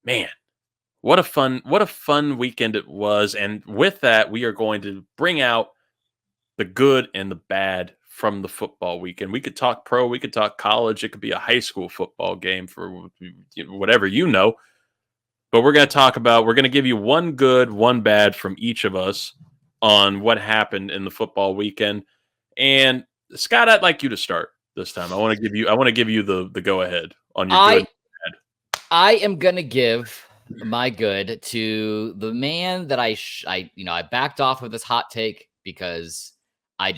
Man, what a fun weekend it was. And with that, we are going to bring out the good and the bad from the football weekend. We could talk pro, we could talk college, it could be a high school football game for whatever you know. But we're going to give you one good, one bad from each of us on what happened in the football weekend. And Scott, I'd like you to start this time. I want to give you the go ahead on your good. I I am gonna give my good to the man that I backed off of this hot take because I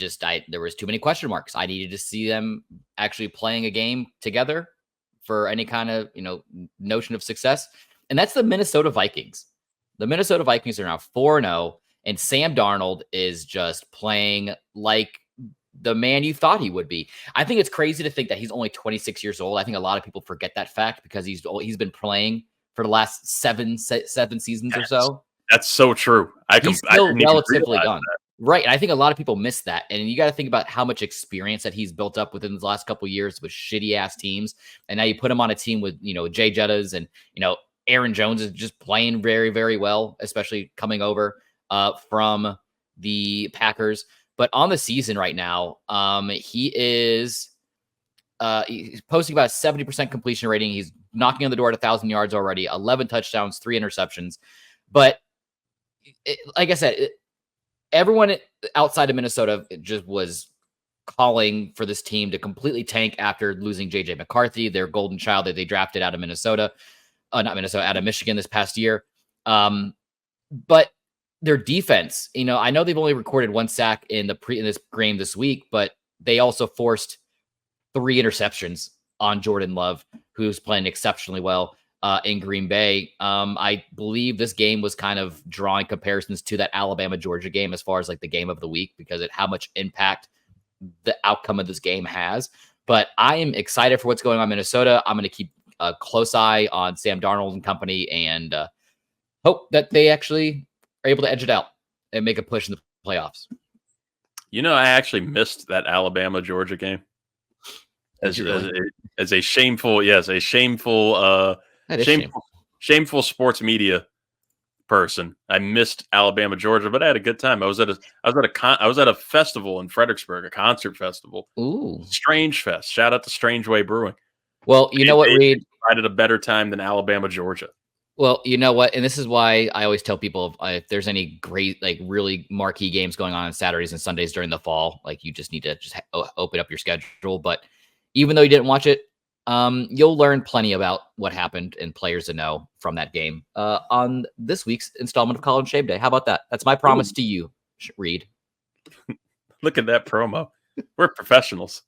there was too many question marks. I needed to see them actually playing a game together for any kind of notion of success, and that's the Minnesota Vikings. The Minnesota Vikings are now 4-0, and Sam Darnold is just playing like the man you thought he would be. I think it's crazy to think that he's only 26 years old. I think a lot of people forget that fact because he's been playing for the last seven seasons or so. That's so true. He's still relatively young. Right. And I think a lot of people miss that. And you got to think about how much experience that he's built up within the last couple of years with shitty ass teams. And now you put him on a team with, Jay Jettas and, Aaron Jones is just playing very, very well, especially coming over from the Packers. But on the season right now, he's posting about a 70% completion rating. He's knocking on the door at 1,000 yards already, 11 touchdowns, 3 interceptions. But like I said, everyone outside of Minnesota just was calling for this team to completely tank after losing J.J. McCarthy, their golden child that they drafted out of out of Michigan this past year. But their defense, I know they've only recorded 1 sack in this game this week, but they also forced 3 interceptions on Jordan Love, who's playing exceptionally well in Green Bay. I believe this game was kind of drawing comparisons to that Alabama-Georgia game as far as like the game of the week because of how much impact the outcome of this game has. But I am excited for what's going on in Minnesota. I'm going to keep a close eye on Sam Darnold and company and hope that they actually are able to edge it out and make a push in the playoffs. I actually missed that Alabama-Georgia game. As a shameful sports media person. I missed Alabama, Georgia, but I had a good time. I was at a festival in Fredericksburg, a concert festival. Ooh, Strange Fest. Shout out to Strange Way Brewing. Well, you know what, Reid? Provided a better time than Alabama, Georgia. Well, you know what, and this is why I always tell people if there's any great, like really marquee games going on Saturdays and Sundays during the fall, like you just need to open up your schedule. But even though you didn't watch it, you'll learn plenty about what happened and players to know from that game on this week's installment of College Shave Day. How about that? That's my promise to you, Reid. Look at that promo. We're professionals.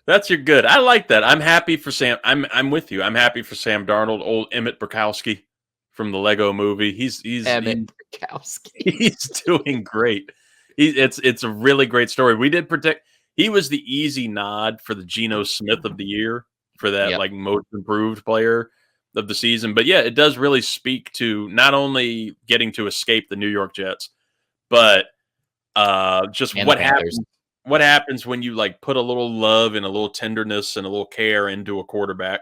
That's your good. I like that. I'm happy for Sam. I'm with you. I'm happy for Sam Darnold, old Emmett Brakowski from the Lego Movie. He's Brakowski. He's doing great. It's a really great story. We did predict. He was the easy nod for the Geno Smith of the year for that like most improved player of the season. But yeah, it does really speak to not only getting to escape the New York Jets, but just what happens. What happens when you like put a little love and a little tenderness and a little care into a quarterback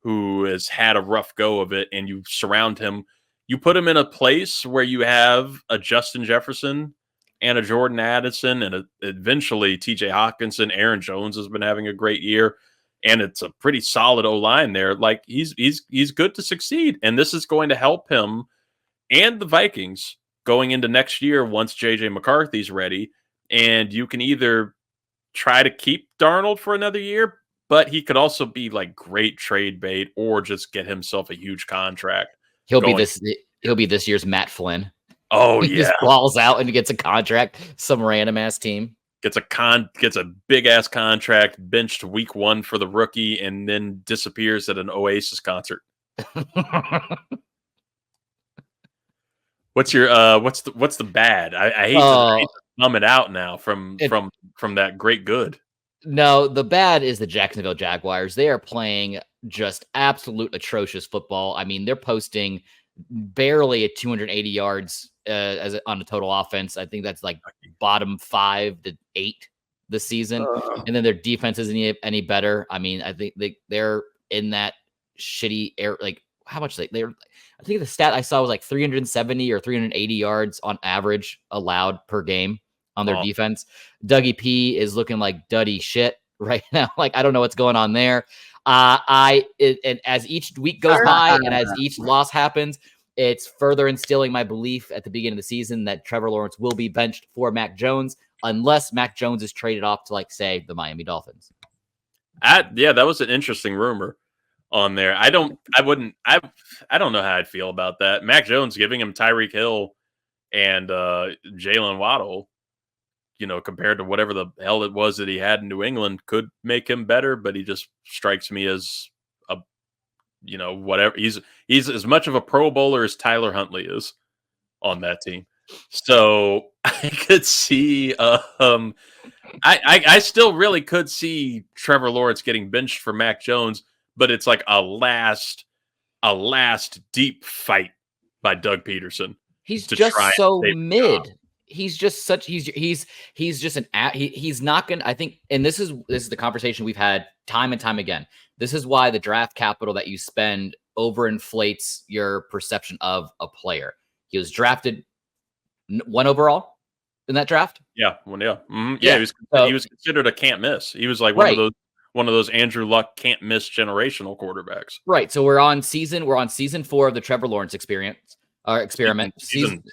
who has had a rough go of it, and you surround him, you put him in a place where you have a Justin Jefferson and a Jordan Addison and eventually TJ Hawkinson. Aaron Jones has been having a great year, and it's a pretty solid O-line there. Like he's good to succeed, and this is going to help him and the Vikings going into next year once JJ McCarthy's ready. And you can either try to keep Darnold for another year, but he could also be like great trade bait or just get himself a huge contract. He'll be this year's Matt Flynn. Oh, he just balls out and gets a contract, some random ass team. Gets a big ass contract, benched week 1 for the rookie, and then disappears at an Oasis concert. What's the bad? I hate to numb it out now from that great good. No, the bad is the Jacksonville Jaguars. They are playing just absolute atrocious football. I mean, they're posting barely at 280 yards on the total offense. I think that's like bottom 5 to 8 this season. And then their defense isn't any better. I mean, I think they're in that shitty air. Like how much they're. I think the stat I saw was like 370 or 380 yards on average allowed per game on their defense. Dougie P is looking like duddy shit right now. Like I don't know what's going on there. And as each week goes by and as each loss happens, it's further instilling my belief at the beginning of the season that Trevor Lawrence will be benched for Mac Jones unless Mac Jones is traded off to, like, say, the Miami Dolphins. Yeah, that was an interesting rumor on there. I don't know how I'd feel about that. Mac Jones giving him Tyreek Hill and Jalen Waddle, compared to whatever the hell it was that he had in New England, could make him better, but he just strikes me as whatever. He's as much of a Pro Bowler as Tyler Huntley is on that team. So I could see I still really could see Trevor Lawrence getting benched for Mac Jones, but it's like a last deep fight by Doug Peterson. He's just so mid. He's just such he's just he's not gonna. I think, and this is the conversation we've had time and time again. This is why the draft capital that you spend overinflates your perception of a player. He was drafted 1 overall in that draft. Yeah, yeah. He was considered a can't miss. He was like one of those Andrew Luck can't miss generational quarterbacks. Right. So we're on season 4 of the Trevor Lawrence experiment. We're season.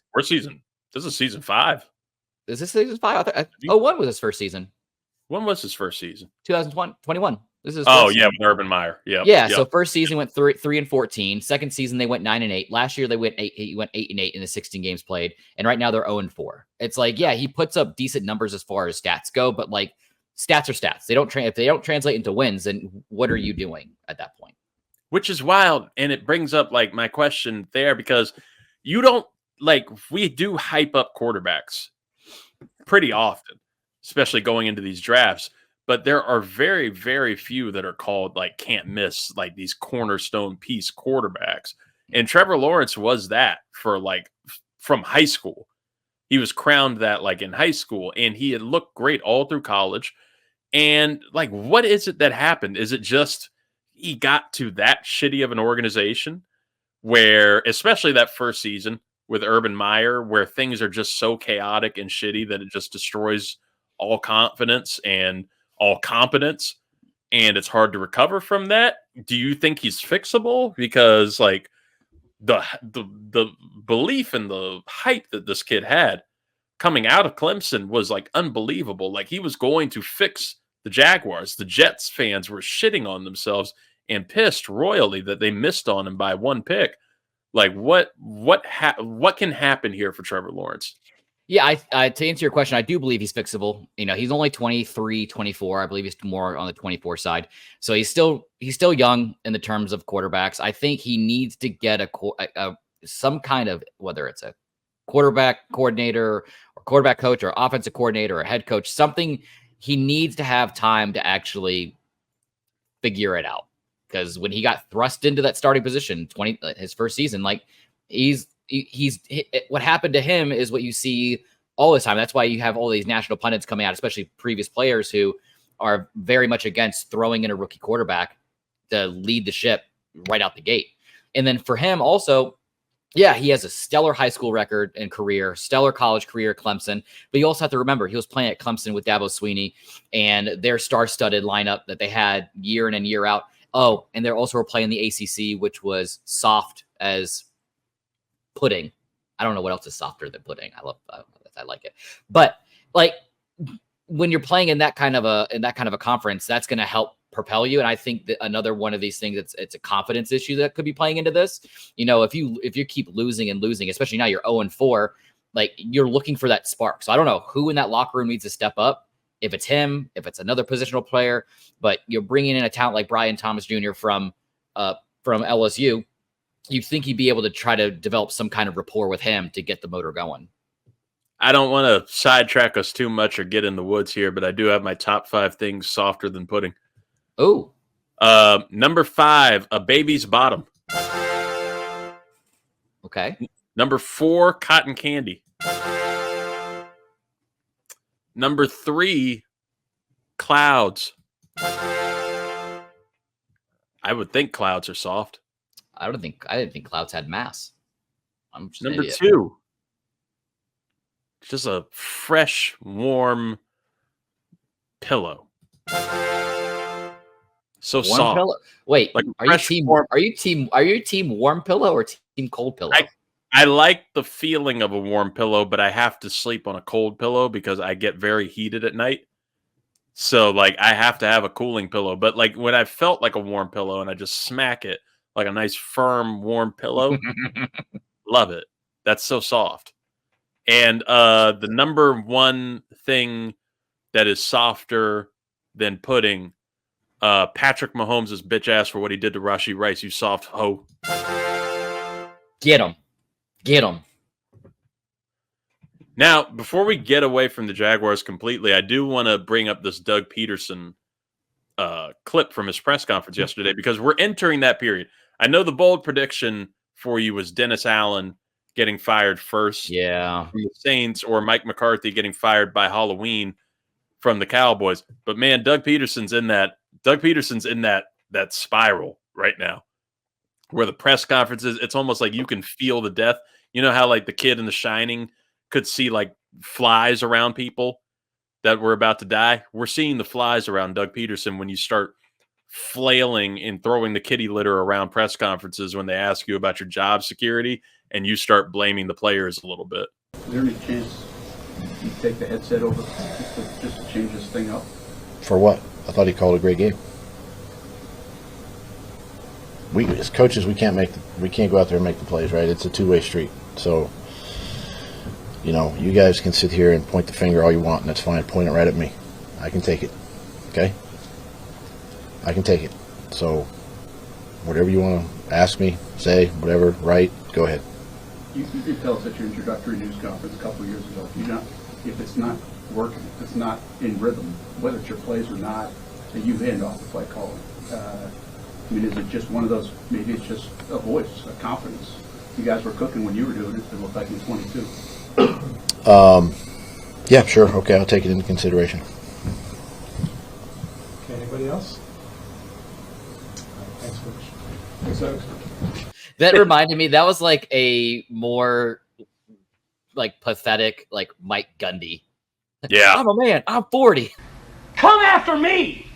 This is season 5. Is this season 5? When was his first season? When was his first season? 2021. This is with Urban Meyer. Yeah. So first season went 3-14. Second season they went 9-8. Last year they went 8-8 in the 16 games played, and right now they're 0-4. It's like, yeah, he puts up decent numbers as far as stats go, but like stats are stats. If they don't translate into wins, then what are you doing at that point? Which is wild, and it brings up like my question there, because you don't we do hype up quarterbacks pretty often, especially going into these drafts. But there are very, very few that are called like can't miss, like these cornerstone piece quarterbacks. And Trevor Lawrence was that for from high school. He was crowned that in high school, and he had looked great all through college. And what is it that happened? Is it just he got to that shitty of an organization where, especially that first season with Urban Meyer, where things are just so chaotic and shitty that it just destroys all confidence and all competence, and it's hard to recover from that? Do you think he's fixable? Because the belief and the hype that this kid had coming out of Clemson was unbelievable. He was going to fix the Jaguars. The Jets fans were shitting on themselves and pissed royally that they missed on him by 1 pick. What can happen here for Trevor Lawrence? Yeah, to answer your question, I do believe he's fixable. He's only 23, 24. I believe he's more on the 24 side. So he's still young in the terms of quarterbacks. I think he needs to get some kind of, whether it's a quarterback coordinator or quarterback coach or offensive coordinator or head coach, something. He needs to have time to actually figure it out. Because when he got thrust into that starting position, his first season, he's what happened to him is what you see all the time. That's why you have all these national pundits coming out, especially previous players who are very much against throwing in a rookie quarterback to lead the ship right out the gate. And then for him also, yeah, he has a stellar high school record and career, stellar college career at Clemson. But you also have to remember he was playing at Clemson with Dabo Swinney and their star-studded lineup that they had year in and year out. Oh, and they're also playing the ACC, which was soft as pudding. I don't know what else is softer than pudding. I like it. But when you're playing in that kind of a conference, that's going to help propel you. And I think that another one of these things, it's a confidence issue that could be playing into this. If you keep losing and losing, especially now you're 0-4, you're looking for that spark. So I don't know who in that locker room needs to step up. If it's him, if it's another positional player, but you're bringing in a talent like Brian Thomas Jr. from LSU, you think he'd be able to try to develop some kind of rapport with him to get the motor going. I don't want to sidetrack us too much or get in the woods here, but I do have my top 5 things softer than pudding. Oh. Number 5, a baby's bottom. Okay. Number 4, cotton candy. Number 3, clouds. I would think clouds are soft. I didn't think clouds had mass. I'm just Number 2. Just a fresh, warm pillow. So warm soft. Pillow? Wait, like are you team warm pillow or team cold pillow? I like the feeling of a warm pillow, but I have to sleep on a cold pillow because I get very heated at night. So like I have to have a cooling pillow. But like when I felt like a warm pillow and I just smack it like a nice firm warm pillow, love it. That's so soft. And the number one thing that is softer than pudding, Patrick Mahomes' bitch ass for what he did to Rashee Rice, you soft hoe. Get him. Now, before we get away from the Jaguars completely, I do want to bring up this Doug Peterson clip from his press conference yesterday because we're entering that period. I know the bold prediction for you was Dennis Allen getting fired first from the Saints or Mike McCarthy getting fired by Halloween from the Cowboys. But man, Doug Peterson's in that spiral right now where the press conferences, it's almost like you can feel the death. You know how like the kid in The Shining could see like flies around people that were about to die? We're seeing the flies around Doug Peterson when you start flailing and throwing the kitty litter around press conferences when they ask you about your job security and you start blaming the players a little bit. Is there any chance you take the headset over just to change this thing up? For what? I thought he called a great game. We as coaches, we can't go out there and make the plays, right? It's a two-way street. So, you know, you guys can sit here and point the finger all you want, and that's fine. Point it right at me. I can take it. Okay? I can take it. So, whatever you want to ask me, say, whatever, write, go ahead. You did tell us at your introductory news conference a couple of years ago, if it's not working, if it's not in rhythm, whether it's your plays or not, that you hand off the play calling. I mean, is it just one of those, maybe it's just a voice, a confidence? You guys were cooking when you were doing it, it looked like in 22. Yeah, sure. Okay, I'll take it into consideration. Okay, anybody else? Thanks, Coach. Thanks, That reminded me, that was like a more like pathetic, like Mike Gundy. Yeah. I'm a man. I'm 40. Come after me.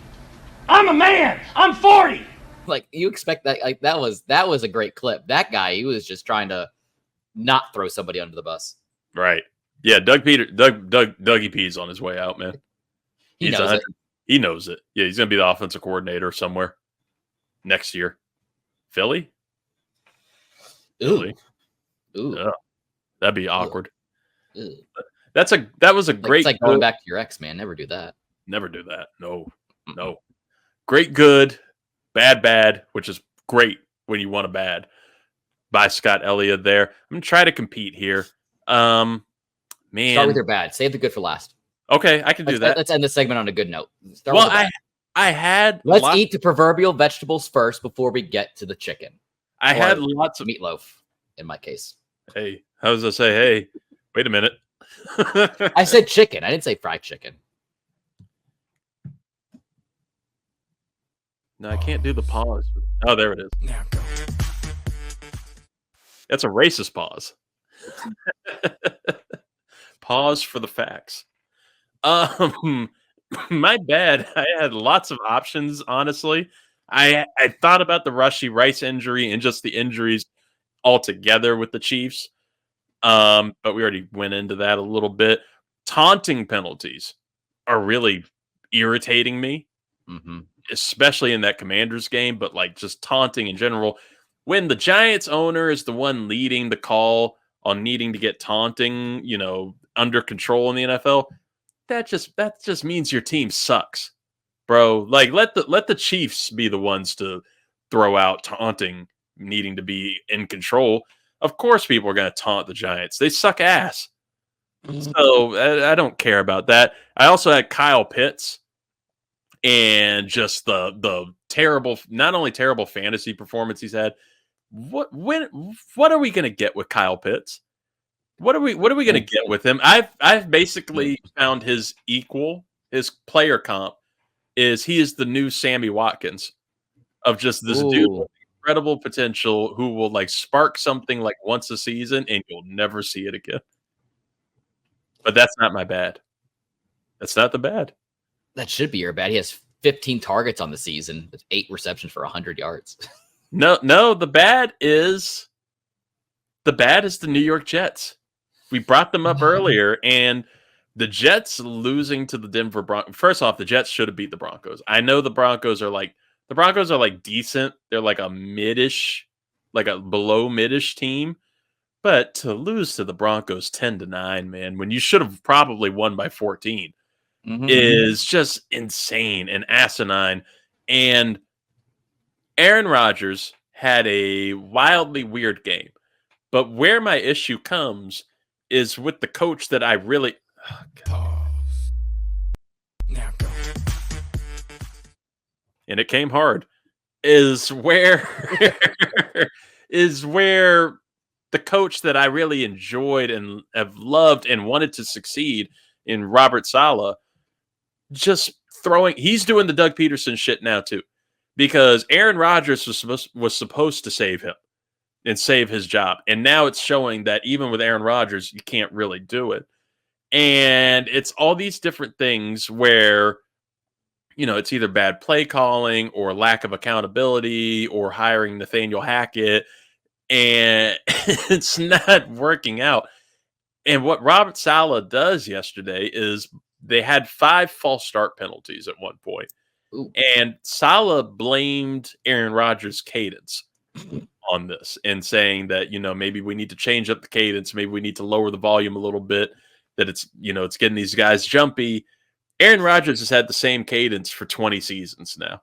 I'm a man. I'm 40. Like you expect that, like that was a great clip. That guy, he was just trying to not throw somebody under the bus. Right. Yeah, Dougie P's on his way out, man. He knows it. He knows it. Yeah, he's gonna be the offensive coordinator somewhere next year. Philly? Ooh. Yeah, that'd be awkward. Ooh. That was a great. It's like going back to your ex, man. Never do that. Never do that. No. Great, good, bad, which is great when you want a bad. By Scott Ellia there. I'm gonna try to compete here. Man, start with your bad. Save the good for last. Okay, I can do that. Let's end this segment on a good note. Let's eat the proverbial vegetables first before we get to the chicken. I had lots of meatloaf in my case. Hey, how does I say? Hey, wait a minute. I said chicken. I didn't say fried chicken. No, I can't do the pause. Oh, there it is. Now go. That's a racist pause. Pause for the facts. My bad. I had lots of options, honestly. I thought about the Rashee Rice injury and just the injuries altogether with the Chiefs. But we already went into that a little bit. Taunting penalties are really irritating me, especially in that Commanders game, but like just taunting in general. When the Giants owner is the one leading the call on needing to get taunting, under control in the NFL, that just means your team sucks, bro. Like let the Chiefs be the ones to throw out taunting needing to be in control. Of course, people are going to taunt the Giants. They suck ass. So I don't care about that. I also had Kyle Pitts and just the terrible, not only terrible fantasy performance he's had. What are we going to get with Kyle Pitts? What are we going to get with him? I've basically found his equal, his player comp he is the new Sammy Watkins. of just this dude with incredible potential who will like spark something like once a season and you'll never see it again. But that's not my bad. That's not the bad. That should be your bad. He has 15 targets on the season with 8 receptions for 100 yards. No, the bad is the New York Jets. We brought them up earlier, and the Jets losing to the Denver Broncos. First off, the Jets should have beat the Broncos. I know the Broncos are like decent. They're like a midish, like a below midish team. But to lose to the Broncos 10-9, man, when you should have probably won by 14, is just insane and asinine. And Aaron Rodgers had a wildly weird game. But where my issue comes is with the coach that I really... and it came hard, is where the coach that I really enjoyed and have loved and wanted to succeed in Robert Saleh, just he's doing the Doug Peterson shit now too, because Aaron Rodgers was supposed to save him and save his job. And now it's showing that even with Aaron Rodgers, you can't really do it. And it's all these different things where, it's either bad play calling or lack of accountability or hiring Nathaniel Hackett, and it's not working out. And what Robert Saleh does yesterday is they had 5 false start penalties at one point. Ooh. And Saleh blamed Aaron Rodgers' cadence on this and saying that, maybe we need to change up the cadence. Maybe we need to lower the volume a little bit, that it's getting these guys jumpy. Aaron Rodgers has had the same cadence for 20 seasons now.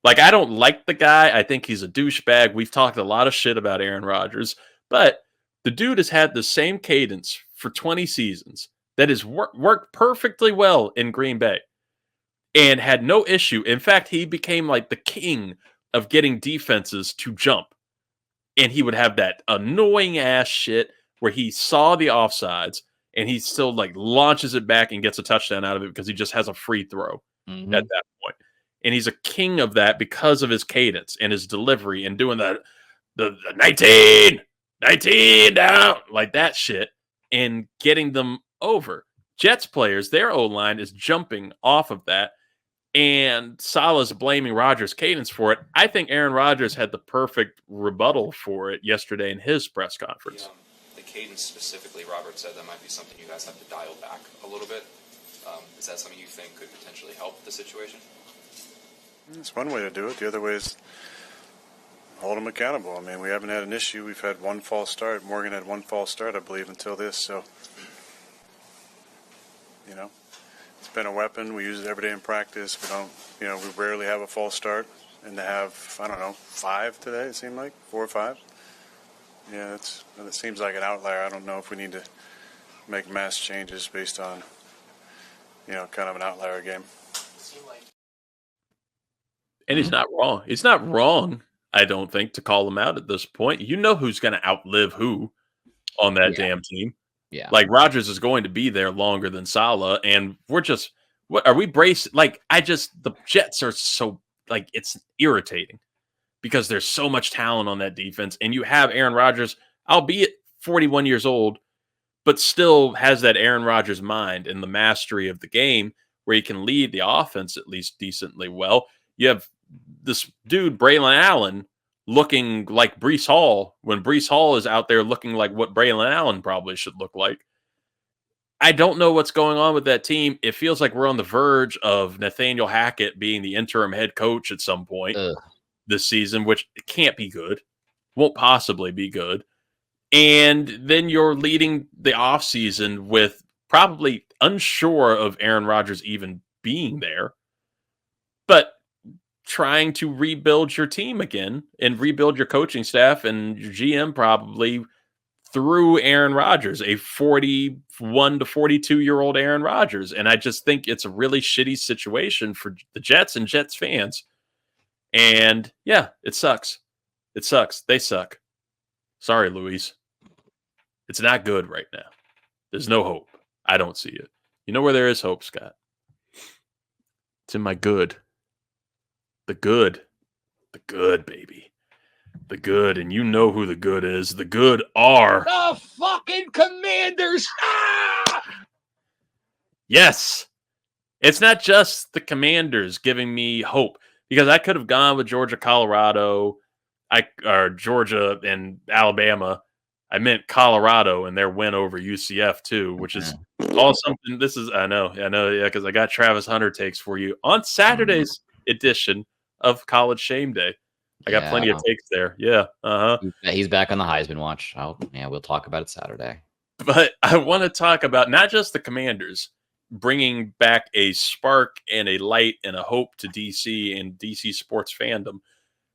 Like, I don't like the guy. I think he's a douchebag. We've talked a lot of shit about Aaron Rodgers, but the dude has had the same cadence for 20 seasons that has worked perfectly well in Green Bay and had no issue. In fact, he became like the king of getting defenses to jump. And he would have that annoying ass shit where he saw the offsides and he still like launches it back and gets a touchdown out of it because he just has a free throw at that point. And he's a king of that because of his cadence and his delivery and doing the 19 down, like that shit, and getting them over. Jets players, their O-line is jumping off of that, and Saleh's blaming Rodgers' cadence for it. I think Aaron Rodgers had the perfect rebuttal for it yesterday in his press conference. The cadence specifically, Robert said that might be something you guys have to dial back a little bit. Is that something you think could potentially help the situation? It's one way to do it. The other way is hold them accountable. I mean, we haven't had an issue. We've had one false start. Morgan had one false start, I believe, until this. So, it's been a weapon. We use it every day in practice. We don't, we rarely have a false start. And to have, 5 today, it seemed like, 4 or 5. Yeah, it seems like an outlier. I don't know if we need to make mass changes based on, kind of an outlier game. And he's not wrong. He's not wrong, I don't think, to call him out at this point. You know who's going to outlive who on that damn team. Yeah. Like, Rodgers is going to be there longer than Saleh, and we're just – what are we braced? Like, the Jets are so – like, it's irritating because there's so much talent on that defense, and you have Aaron Rodgers, albeit 41 years old, but still has that Aaron Rodgers mind and the mastery of the game where he can lead the offense at least decently well. You have this dude, Braylon Allen, looking like Breece Hall when Breece Hall is out there looking like what Braylon Allen probably should look like. I don't know what's going on with that team. It feels like we're on the verge of Nathaniel Hackett being the interim head coach at some point this season, which can't be good, won't possibly be good. And then you're leading the offseason with probably unsure of Aaron Rodgers even being there, but trying to rebuild your team again and rebuild your coaching staff and your GM probably through Aaron Rodgers, a 41 to 42-year-old Aaron Rodgers. And I just think it's a really shitty situation for the Jets and Jets fans. And yeah, it sucks. It sucks. They suck. Sorry, Luis. It's not good right now. There's no hope. I don't see it. You know where there is hope, Scott? It's in my good. The good. The good, baby. The good, and you know who the good is. The good are the fucking Commanders. Yes. It's not just the Commanders giving me hope, because I could have gone with Georgia, Colorado, or Georgia and Alabama. I meant Colorado and their win over UCF too, which is all something. I know, yeah, because I got Travis Hunter takes for you on Saturday's edition of College Shame Day. I got plenty of takes there. Yeah, He's back on the Heisman watch. We'll talk about it Saturday. But I want to talk about not just the Commanders bringing back a spark and a light and a hope to DC and DC sports fandom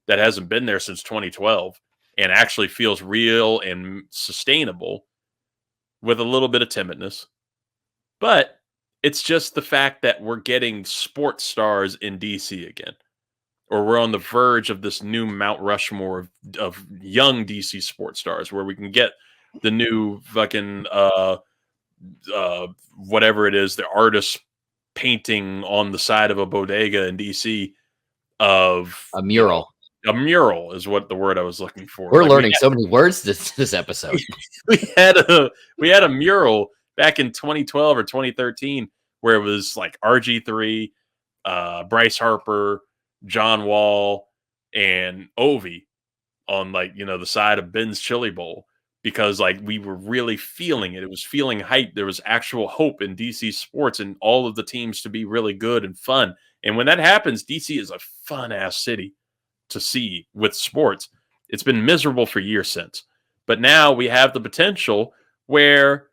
that hasn't been there since 2012 and actually feels real and sustainable with a little bit of timidness. But it's just the fact that we're getting sports stars in DC again, or we're on the verge of this new Mount Rushmore of young DC sports stars where we can get the new fucking whatever it is, the artist painting on the side of a bodega in DC of a mural. A mural is what the word I was looking for. We're learning so many words this episode. we had a mural back in 2012 or 2013 where it was like RG3, Bryce Harper, John Wall, and Ovi on the side of Ben's Chili Bowl, because we were really feeling it. It was feeling hype. There was actual hope in DC sports and all of the teams to be really good and fun. And when that happens, DC is a fun ass city to see with sports. It's been miserable for years since, but now we have the potential where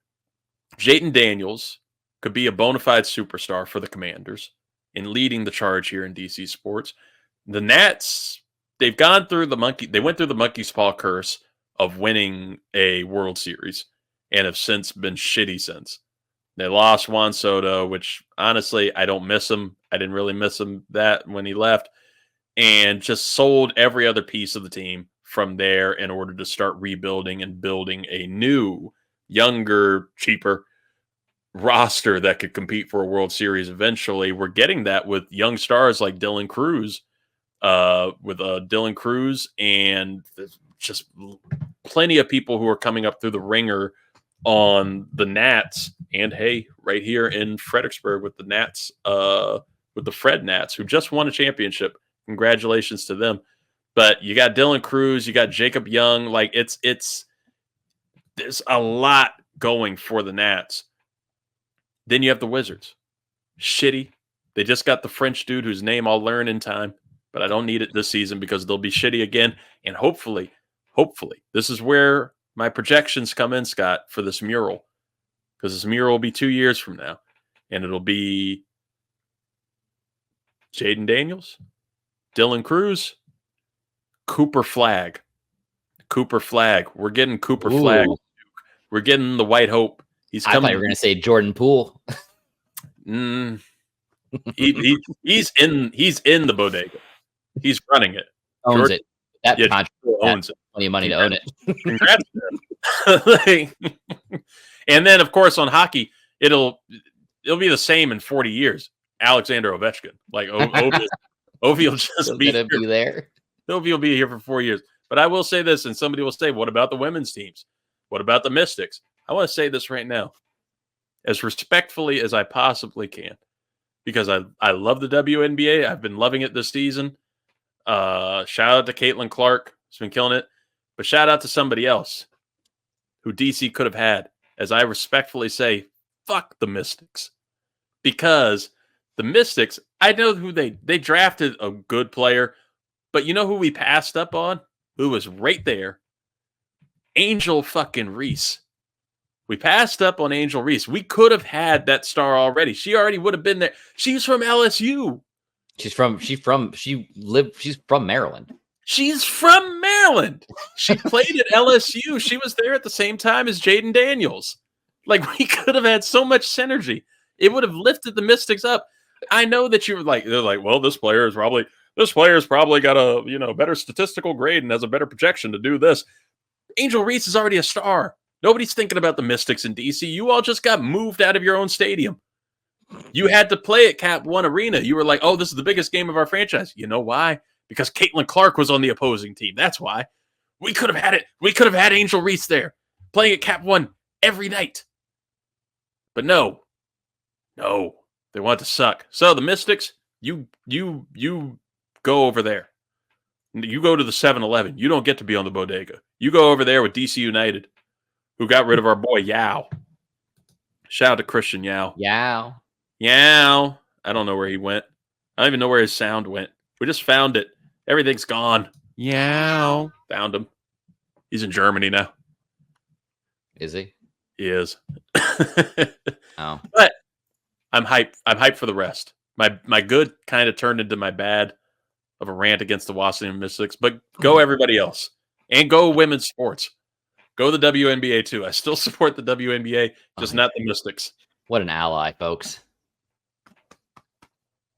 Jayden Daniels could be a bona fide superstar for the Commanders in leading the charge here in DC sports. The Nats, they went through the monkey's paw curse of winning a World Series and have since been shitty since. They lost Juan Soto, which honestly, I don't miss him. I didn't really miss him that when he left, and just sold every other piece of the team from there in order to start rebuilding and building a new, younger, cheaper roster that could compete for a World Series eventually. We're getting that with young stars like Dylan Cruz, and just plenty of people who are coming up through the ringer on the Nats, and hey, right here in Fredericksburg with the Nats, with the Fred Nats, who just won a championship. Congratulations to them. But you got Dylan Cruz, you got Jacob Young. There's a lot going for the Nats. Then you have the Wizards. Shitty. They just got the French dude whose name I'll learn in time, but I don't need it this season because they'll be shitty again. And hopefully, this is where my projections come in, Scott, for this mural. Because this mural will be 2 years from now. And it'll be Jayden Daniels, Dylan Cruz, Cooper Flagg. We're getting Cooper Flagg. We're getting the White Hope. He's coming. I thought you were going to say Jordan Poole. He's in the bodega. He's running it. Owns it. That contract owns it. Plenty of money to own it. Congrats to him. And then, of course, on hockey, it'll be the same in 40 years. Alexander Ovechkin, Ovi will just be there. Ovi will be here for 4 years. But I will say this, and somebody will say, "What about the women's teams? What about the Mystics?" I want to say this right now, as respectfully as I possibly can, because I love the WNBA. I've been loving it this season. Shout out to Caitlin Clark. She's been killing it. But shout out to somebody else who DC could have had, as I respectfully say, fuck the Mystics. Because the Mystics, I know who they drafted a good player, but you know who we passed up on? Who was right there? Angel fucking Reese. We passed up on Angel Reese. We could have had that star already. She already would have been there. She's from LSU. She's from Maryland. She's from Maryland. She played at LSU. She was there at the same time as Jayden Daniels. We could have had so much synergy. It would have lifted the Mystics up. I know that you were they're like, well, this player's probably got a better statistical grade and has a better projection to do this. Angel Reese is already a star. Nobody's thinking about the Mystics in DC. You all just got moved out of your own stadium. You had to play at Cap One Arena. You were like, oh, this is the biggest game of our franchise. You know why? because Caitlin Clark was on the opposing team. That's why. We could have had it. We could have had Angel Reese there playing at Cap 1 every night. But no, they want to suck. So the Mystics, you go over there. You go to the 7-Eleven. You don't get to be on the bodega. You go over there with DC United, who got rid of our boy Yao. Shout out to Christian Yao. Yao. I don't know where he went. I don't even know where his sound went. We just found it. Everything's gone. Yao. Found him. He's in Germany now. Is he? He is. Oh. But I'm hyped. I'm hyped for the rest. My good kind of turned into my bad of a rant against the Washington Mystics. But go everybody else. And go women's sports. Go the WNBA too. I still support the WNBA, just not the Mystics. What an ally, folks.